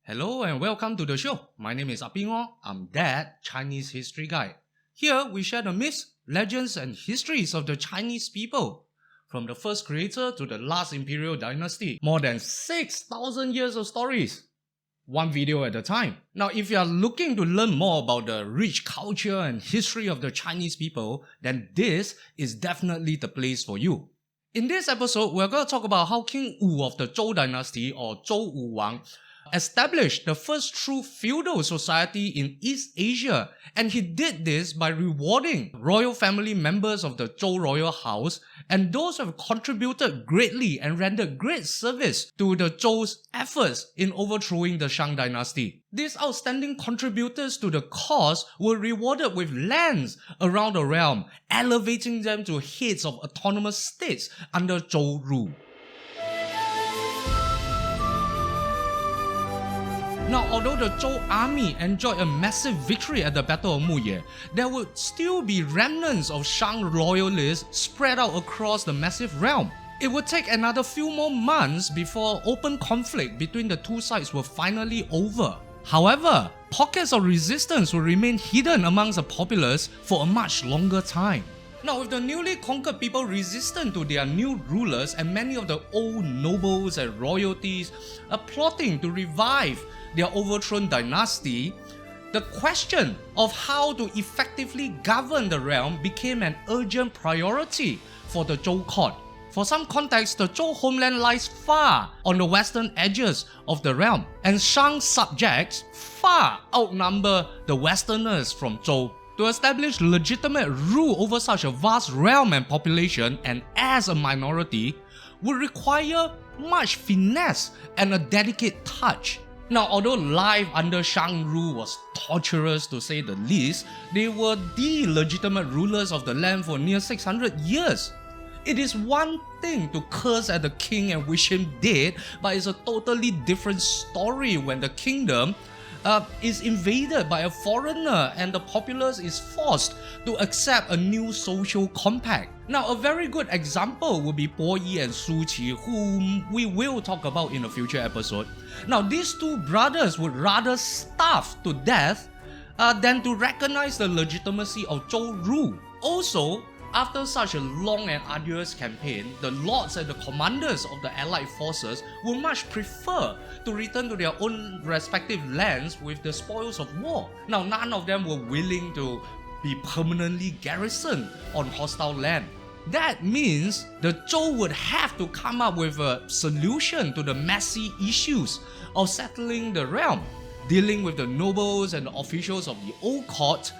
Hello and welcome to the show. My name is Apingong. I'm that Chinese history guy. Here we share the myths, legends and histories of the Chinese people. From the first creator to the last imperial dynasty. More than 6,000 years of stories. One video at a time. Now if you are looking to learn more about the rich culture and history of the Chinese people, then this is definitely the place for you. In this episode, we're going to talk about how King Wu of the Zhou Dynasty or Zhou Wuwang established the first true feudal society in East Asia, and he did this by rewarding royal family members of the Zhou royal house and those who have contributed greatly and rendered great service to the Zhou's efforts in overthrowing the Shang dynasty. These outstanding contributors to the cause were rewarded with lands around the realm, elevating them to heads of autonomous states under Zhou rule. Now, although the Zhou army enjoyed a massive victory at the Battle of Muye, there would still be remnants of Shang loyalists spread out across the massive realm. It would take another few more months before open conflict between the two sides were finally over. However, pockets of resistance will remain hidden amongst the populace for a much longer time. Now, with the newly conquered people resistant to their new rulers and many of the old nobles and royalties are plotting to revive their overthrown dynasty, the question of how to effectively govern the realm became an urgent priority for the Zhou court. For some context, the Zhou homeland lies far on the western edges of the realm, and Shang subjects far outnumber the westerners from Zhou. To establish legitimate rule over such a vast realm and population, and as a minority, would require much finesse and a delicate touch. Now, although life under Shang rule was torturous to say the least, they were the legitimate rulers of the land for near 600 years. It is one thing to curse at the king and wish him dead, but it's a totally different story when the kingdom is invaded by a foreigner and the populace is forced to accept a new social compact. Now, a very good example would be Po Yi and Su Qi, whom we will talk about in a future episode. Now, these two brothers would rather starve to death than to recognize the legitimacy of Zhou rule. Also, after such a long and arduous campaign, the lords and the commanders of the allied forces would much prefer to return to their own respective lands with the spoils of war. Now, none of them were willing to be permanently garrisoned on hostile land. That means the Zhou would have to come up with a solution to the messy issues of settling the realm, dealing with the nobles and the officials of the old court,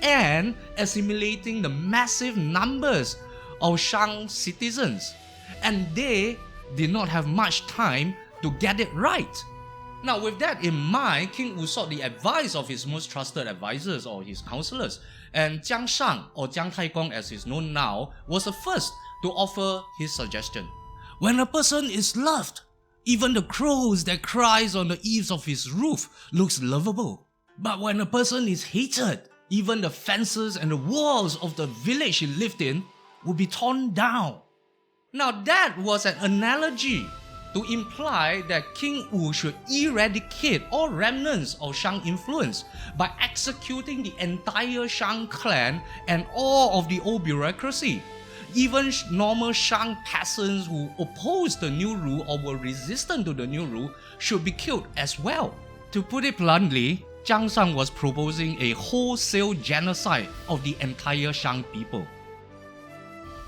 and assimilating the massive numbers of Shang citizens. And they did not have much time to get it right. Now, with that in mind, King Wu sought the advice of his most trusted advisors or his counselors, and Jiang Shang, or Jiang Taigong as is known now, was the first to offer his suggestion. When a person is loved, even the crows that cries on the eaves of his roof looks lovable. But when a person is hated, even the fences and the walls of the village he lived in would be torn down. Now, that was an analogy to imply that King Wu should eradicate all remnants of Shang influence by executing the entire Shang clan and all of the old bureaucracy. Even normal Shang peasants who opposed the new rule or were resistant to the new rule should be killed as well. To put it bluntly, Jiang Shang was proposing a wholesale genocide of the entire Shang people.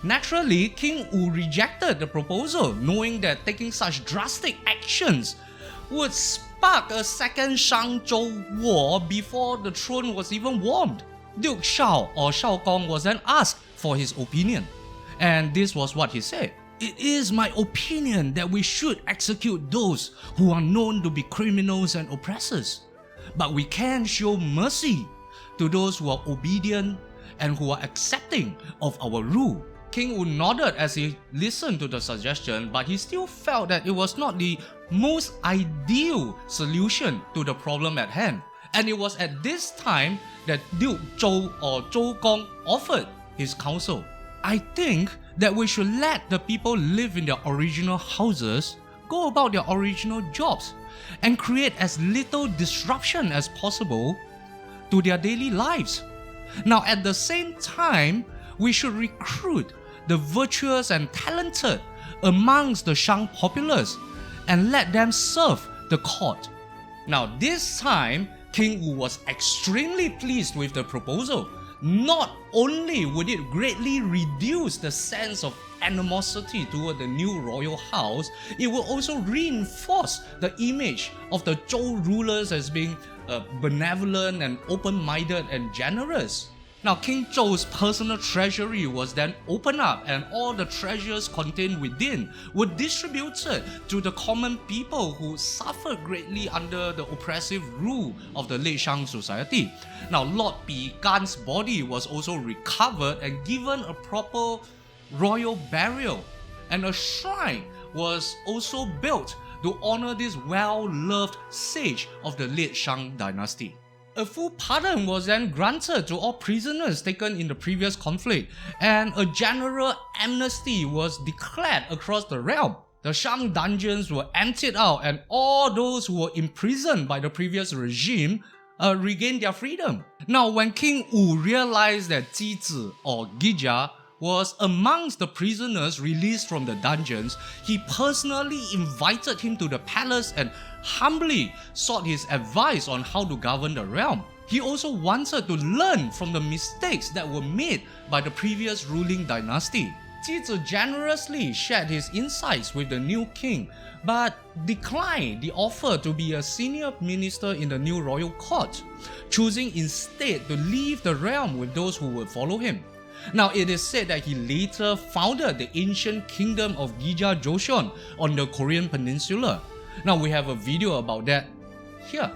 Naturally, King Wu rejected the proposal, knowing that taking such drastic actions would spark a second Shang-Zhou war before the throne was even warmed. Duke Shao or Shao Gong was then asked for his opinion, and this was what he said. It is my opinion that we should execute those who are known to be criminals and oppressors. But we can show mercy to those who are obedient and who are accepting of our rule. King Wu nodded as he listened to the suggestion, but he still felt that it was not the most ideal solution to the problem at hand. And it was at this time that Duke Zhou or Zhou Gong offered his counsel. I think that we should let the people live in their original houses, go about their original jobs, and create as little disruption as possible to their daily lives. Now, at the same time, we should recruit the virtuous and talented amongst the Shang populace and let them serve the court. Now, this time, King Wu was extremely pleased with the proposal. Not only would it greatly reduce the sense of animosity toward the new royal house, it will also reinforce the image of the Zhou rulers as being benevolent and open-minded and generous. Now, King Zhou's personal treasury was then opened up, and all the treasures contained within were distributed to the common people who suffered greatly under the oppressive rule of the late Shang society. Now, Lord Bi Gan's body was also recovered and given a proper royal burial, and a shrine was also built to honor this well-loved sage of the late Shang dynasty. A full pardon was then granted to all prisoners taken in the previous conflict, and a general amnesty was declared across the realm. The Shang dungeons were emptied out, and all those who were imprisoned by the previous regime regained their freedom. Now, when King Wu realized that Ji or Gija was amongst the prisoners released from the dungeons, he personally invited him to the palace and humbly sought his advice on how to govern the realm. He also wanted to learn from the mistakes that were made by the previous ruling dynasty. Ji generously shared his insights with the new king, but declined the offer to be a senior minister in the new royal court, choosing instead to leave the realm with those who would follow him. Now, it is said that he later founded the ancient kingdom of Gija Joseon on the Korean peninsula. Now, we have a video about that here.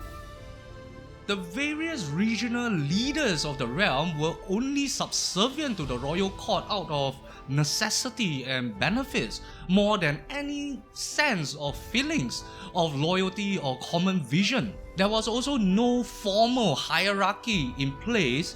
The various regional leaders of the realm were only subservient to the royal court out of necessity and benefits more than any sense of feelings of loyalty or common vision. There was also no formal hierarchy in place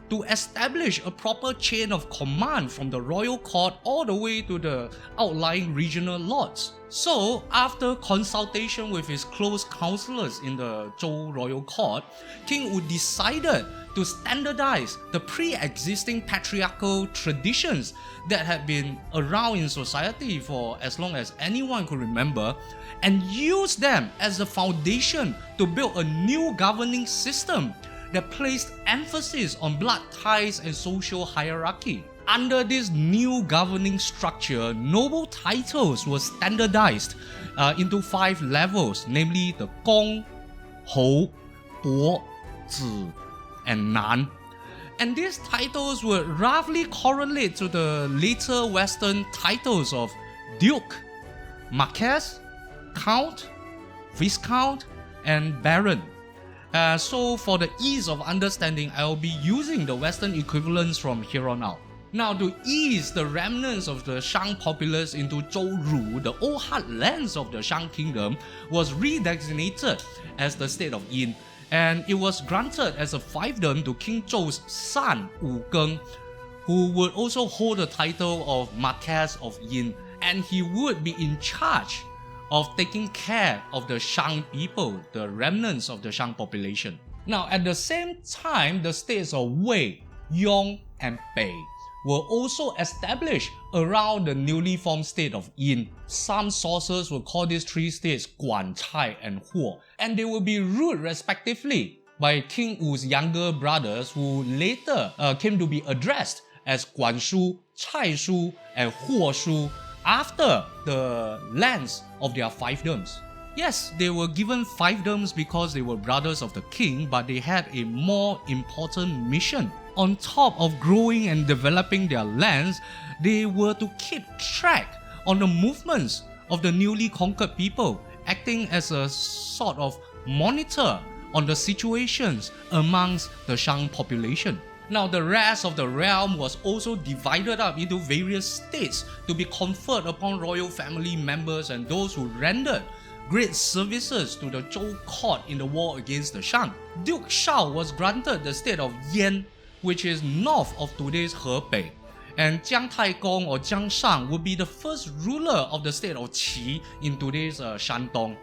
to establish a proper chain of command from the royal court all the way to the outlying regional lords. So, after consultation with his close counselors in the Zhou royal court, King Wu decided to standardize the pre-existing patriarchal traditions that had been around in society for as long as anyone could remember, and use them as the foundation to build a new governing system that placed emphasis on blood ties and social hierarchy. Under this new governing structure, noble titles were standardized into 5 levels, namely the Gong, Hou, Bo, Zi, and Nan. And these titles would roughly correlate to the later Western titles of Duke, Marquess, Count, Viscount, and Baron. So for the ease of understanding, I'll be using the Western equivalents from here on out. Now, to ease the remnants of the Shang populace into Zhou Ru, the old heartlands of the Shang kingdom was redesignated as the state of Yin, and it was granted as a fiefdom to King Zhou's son Wu Geng, who would also hold the title of Marquess of Yin, and he would be in charge of taking care of the Shang people, the remnants of the Shang population. Now, at the same time, the states of Wei, Yong, and Bei were also established around the newly formed state of Yin. Some sources will call these 3 states Guan, Cai, and Huo, and they will be ruled respectively by King Wu's younger brothers, who later came to be addressed as Guan Shu, Cai Shu, and Huo Shu, after the lands of their fiefdoms. Yes, they were given fiefdoms because they were brothers of the king, but they had a more important mission. On top of growing and developing their lands, they were to keep track on the movements of the newly conquered people, acting as a sort of monitor on the situations amongst the Shang population. Now, the rest of the realm was also divided up into various states to be conferred upon royal family members and those who rendered great services to the Zhou court in the war against the Shang. Duke Shao was granted the state of Yan, which is north of today's Hebei, and Jiang Taigong or Jiang Shang would be the first ruler of the state of Qi in today's Shandong.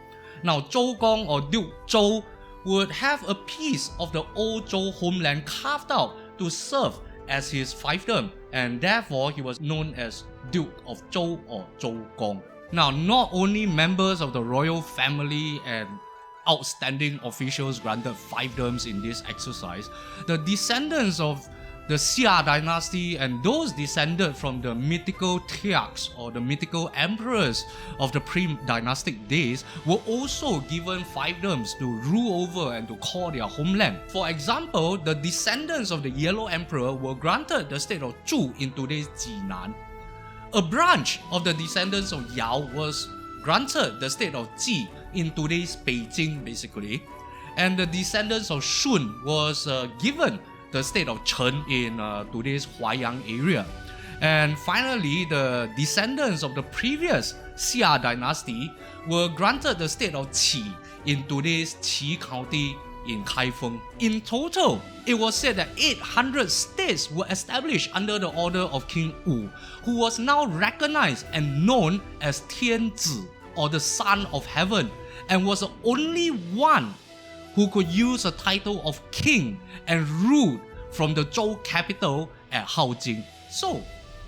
Now, Zhou Gong or Duke Zhou would have a piece of the old Zhou homeland carved out to serve as his fiefdom, and therefore he was known as Duke of Zhou or Zhou Gong. Now, not only members of the royal family and outstanding officials granted fiefdoms in this exercise, the descendants of the Xia dynasty and those descended from the mythical tearchs or the mythical emperors of the pre-dynastic days were also given fiefdoms to rule over and to call their homeland. For example, the descendants of the Yellow Emperor were granted the state of Zhu in today's Jinan. A branch of the descendants of Yao was granted the state of Ji in today's Beijing basically, and the descendants of Shun was given the state of Chen in today's Huaiyang area. And finally, the descendants of the previous Xia dynasty were granted the state of Qi in today's Qi County in Kaifeng. In total, it was said that 800 states were established under the order of King Wu, who was now recognized and known as Tianzi, or the Son of Heaven, and was the only one who could use a title of king and rule from the Zhou capital at Haojing. So,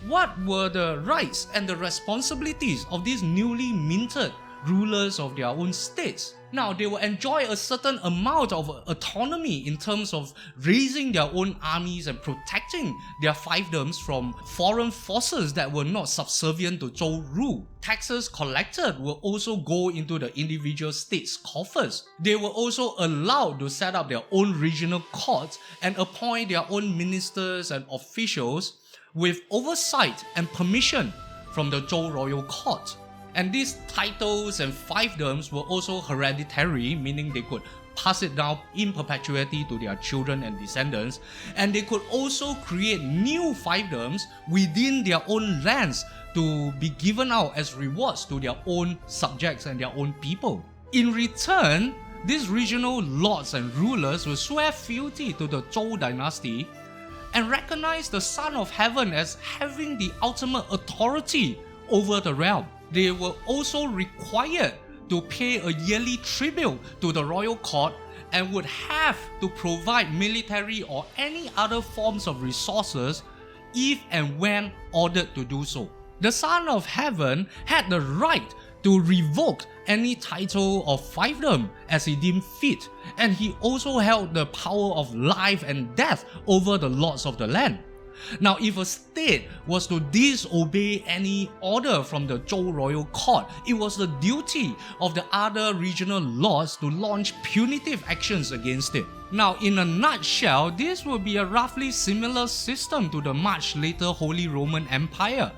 what were the rights and the responsibilities of these newly minted rulers of their own states? Now, they will enjoy a certain amount of autonomy in terms of raising their own armies and protecting their fiefdoms from foreign forces that were not subservient to Zhou rule. Taxes collected will also go into the individual states' coffers. They were also allowed to set up their own regional courts and appoint their own ministers and officials with oversight and permission from the Zhou royal court. And these titles and fiefdoms were also hereditary, meaning they could pass it down in perpetuity to their children and descendants, and they could also create new fiefdoms within their own lands to be given out as rewards to their own subjects and their own people. In return, these regional lords and rulers will swear fealty to the Zhou dynasty and recognize the Son of Heaven as having the ultimate authority over the realm. They were also required to pay a yearly tribute to the royal court and would have to provide military or any other forms of resources if and when ordered to do so. The Son of Heaven had the right to revoke any title of fiefdom as he deemed fit, and he also held the power of life and death over the lords of the land. Now, if a state was to disobey any order from the Zhou royal court, it was the duty of the other regional lords to launch punitive actions against it. Now, in a nutshell, this would be a roughly similar system to the much later Holy Roman Empire,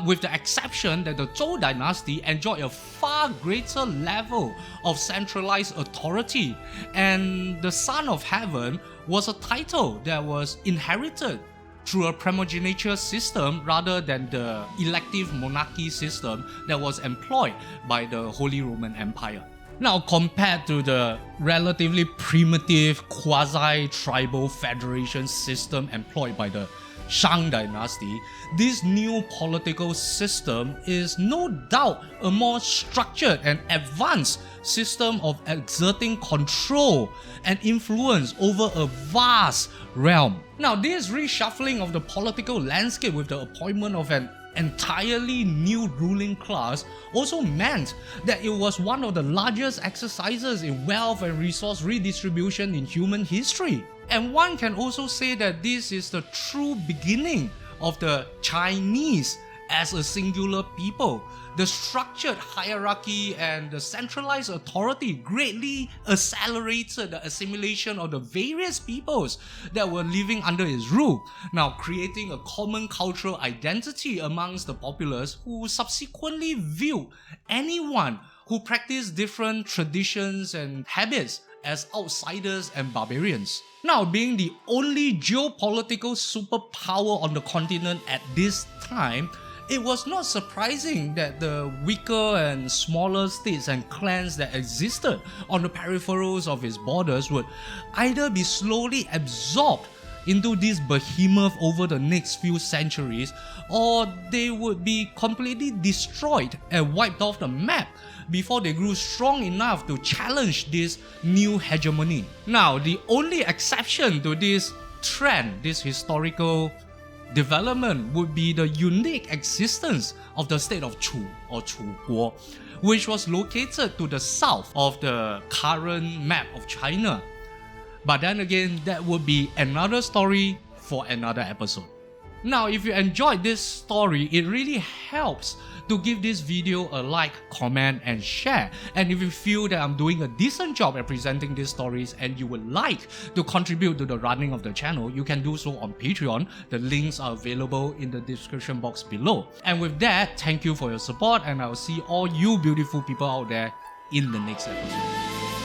with the exception that the Zhou dynasty enjoyed a far greater level of centralized authority, and the Son of Heaven was a title that was inherited through a primogeniture system rather than the elective monarchy system that was employed by the Holy Roman Empire. Now, compared to the relatively primitive quasi-tribal federation system employed by the Shang dynasty, this new political system is no doubt a more structured and advanced system of exerting control and influence over a vast realm. Now, this reshuffling of the political landscape with the appointment of an entirely new ruling class also meant that it was one of the largest exercises in wealth and resource redistribution in human history. And one can also say that this is the true beginning of the Chinese as a singular people. The structured hierarchy and the centralized authority greatly accelerated the assimilation of the various peoples that were living under his rule, now creating a common cultural identity amongst the populace who subsequently viewed anyone who practiced different traditions and habits as outsiders and barbarians. Now, being the only geopolitical superpower on the continent at this time, it was not surprising that the weaker and smaller states and clans that existed on the peripherals of its borders would either be slowly absorbed into this behemoth over the next few centuries, or they would be completely destroyed and wiped off the map before they grew strong enough to challenge this new hegemony. Now, the only exception to this trend, this historical development, would be the unique existence of the state of Chu or Chuguo, which was located to the south of the current map of China. But then again, that would be another story for another episode. Now, if you enjoyed this story, it really helps to give this video a like, comment, and share. And if you feel that I'm doing a decent job at presenting these stories and you would like to contribute to the running of the channel, you can do so on Patreon. The links are available in the description box below. And with that, thank you for your support, and I'll see all you beautiful people out there in the next episode.